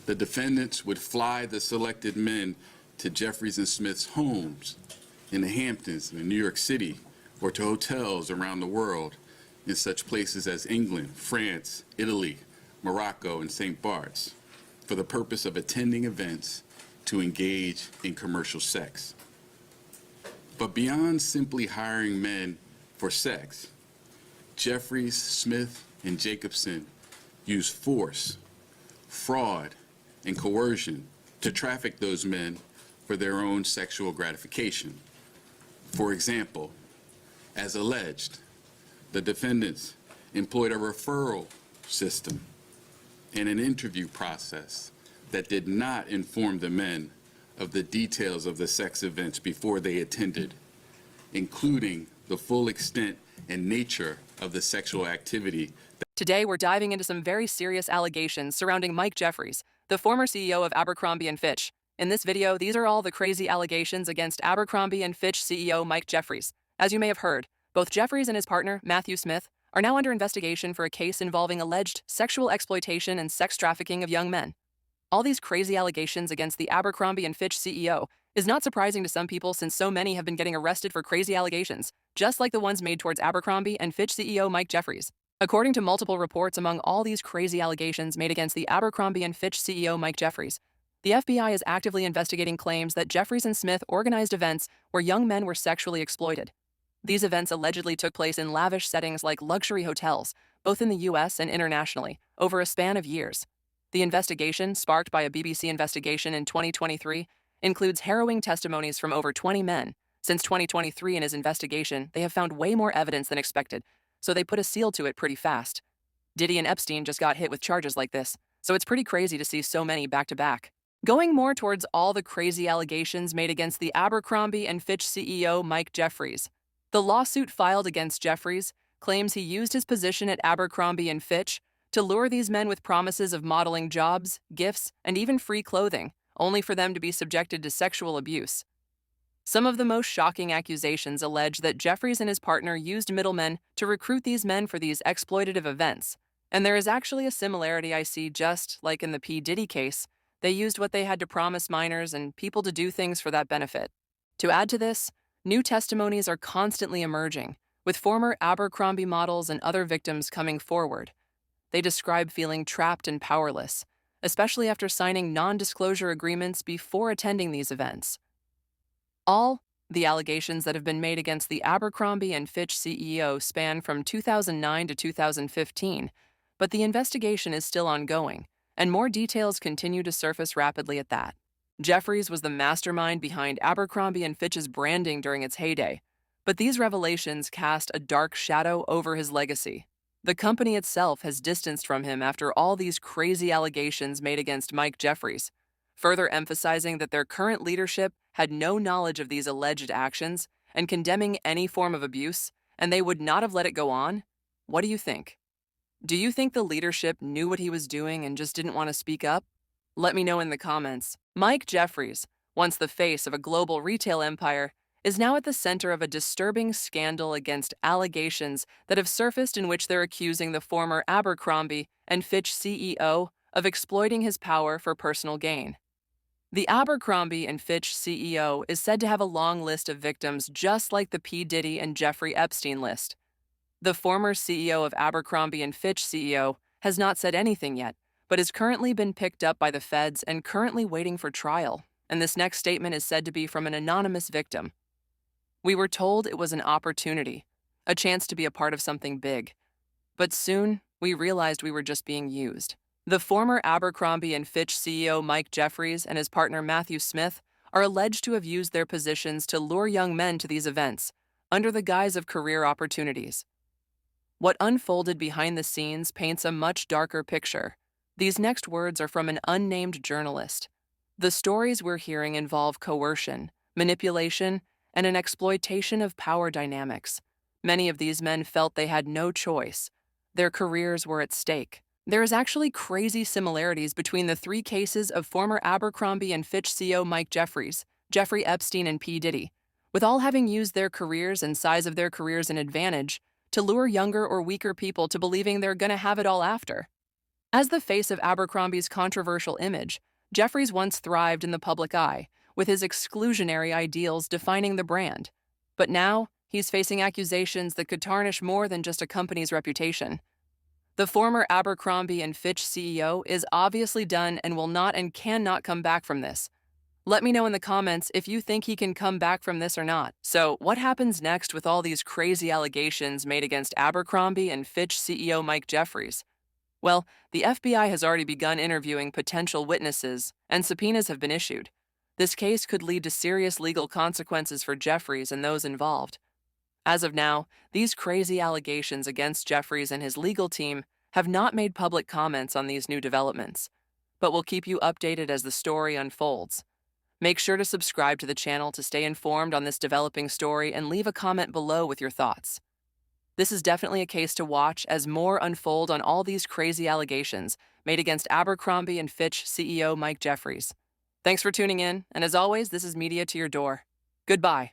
The defendants would fly the selected men to Jeffries and Smith's homes in the Hamptons in New York City, or to hotels around the world in such places as England, France, Italy, Morocco, and St. Bart's, for the purpose of attending events to engage in commercial sex. But beyond simply hiring men for sex, Jeffries, Smith, and Jacobson used force, fraud, and coercion to traffic those men for their own sexual gratification. For example, as alleged, the defendants employed a referral system and an interview process that did not inform the men of the details of the sex events before they attended, including the full extent and nature of the sexual activity. Today, we're diving into some very serious allegations surrounding Mike Jeffries, the former CEO of Abercrombie And Fitch. In this video, these are all the crazy allegations against Abercrombie And Fitch CEO Mike Jeffries. As you may have heard, both Jeffries and his partner, Matthew Smith, are now under investigation for a case involving alleged sexual exploitation and sex trafficking of young men. All these crazy allegations against the Abercrombie And Fitch CEO is not surprising to some people, since so many have been getting arrested for crazy allegations, just like the ones made towards Abercrombie And Fitch CEO Mike Jeffries. According to multiple reports, among all these crazy allegations made against the Abercrombie And Fitch CEO Mike Jeffries, the FBI is actively investigating claims that Jeffries and Smith organized events where young men were sexually exploited. These events allegedly took place in lavish settings like luxury hotels, both in the US and internationally, over a span of years. The investigation, sparked by a BBC investigation in 2023, includes harrowing testimonies from over 20 men. Since 2023 in his investigation, they have found way more evidence than expected, so they put a seal to it pretty fast. Diddy and Epstein just got hit with charges like this, so it's pretty crazy to see so many back-to-back. Going more towards all the crazy allegations made against the Abercrombie And Fitch CEO Mike Jeffries. The lawsuit filed against Jeffries claims he used his position at Abercrombie And Fitch to lure these men with promises of modeling jobs, gifts, and even free clothing, only for them to be subjected to sexual abuse. Some of the most shocking accusations allege that Jeffries and his partner used middlemen to recruit these men for these exploitative events. And there is actually a similarity I see, just like in the P. Diddy case. They used what they had to promise minors and people to do things for that benefit. To add to this, new testimonies are constantly emerging, with former Abercrombie models and other victims coming forward. They describe feeling trapped and powerless, especially after signing non-disclosure agreements before attending these events. All the allegations that have been made against the Abercrombie And Fitch CEO span from 2009 to 2015, but the investigation is still ongoing, and more details continue to surface rapidly at that. Jeffries was the mastermind behind Abercrombie And Fitch's branding during its heyday, but these revelations cast a dark shadow over his legacy. The company itself has distanced from him after all these crazy allegations made against Mike Jeffries, further emphasizing that their current leadership had no knowledge of these alleged actions and condemning any form of abuse, and they would not have let it go on. What do you think? Do you think the leadership knew what he was doing and just didn't want to speak up? Let me know in the comments. Mike Jeffries, once the face of a global retail empire, is now at the center of a disturbing scandal against allegations that have surfaced in which they're accusing the former Abercrombie And Fitch CEO of exploiting his power for personal gain. The Abercrombie And Fitch CEO is said to have a long list of victims, just like the P. Diddy and Jeffrey Epstein list. The former CEO of Abercrombie And Fitch CEO has not said anything yet, but has currently been picked up by the feds and currently waiting for trial, and this next statement is said to be from an anonymous victim. We were told it was an opportunity, a chance to be a part of something big. But soon, we realized we were just being used. The former Abercrombie And Fitch CEO Mike Jeffries and his partner Matthew Smith are alleged to have used their positions to lure young men to these events, under the guise of career opportunities. What unfolded behind the scenes paints a much darker picture. These next words are from an unnamed journalist. The stories we're hearing involve coercion, manipulation, and an exploitation of power dynamics. Many of these men felt they had no choice. Their careers were at stake. There is actually crazy similarities between the three cases of former Abercrombie And Fitch CEO Mike Jeffries, Jeffrey Epstein, and P. Diddy, with all having used their careers and size of their careers an advantage to lure younger or weaker people to believing they're gonna have it all after. As the face of Abercrombie's controversial image, Jeffries once thrived in the public eye, with his exclusionary ideals defining the brand. But now, he's facing accusations that could tarnish more than just a company's reputation. The former Abercrombie and Fitch CEO is obviously done and will not and cannot come back from this. Let me know in the comments if you think he can come back from this or not. So, what happens next with all these crazy allegations made against Abercrombie and Fitch CEO Mike Jeffries? Well, the FBI has already begun interviewing potential witnesses, and subpoenas have been issued. This case could lead to serious legal consequences for Jeffries and those involved. As of now, these crazy allegations against Jeffries and his legal team have not made public comments on these new developments, but we'll keep you updated as the story unfolds. Make sure to subscribe to the channel to stay informed on this developing story and leave a comment below with your thoughts. This is definitely a case to watch as more unfold on all these crazy allegations made against Abercrombie and Fitch CEO Mike Jeffries. Thanks for tuning in, and as always, this is Media to Your Door. Goodbye.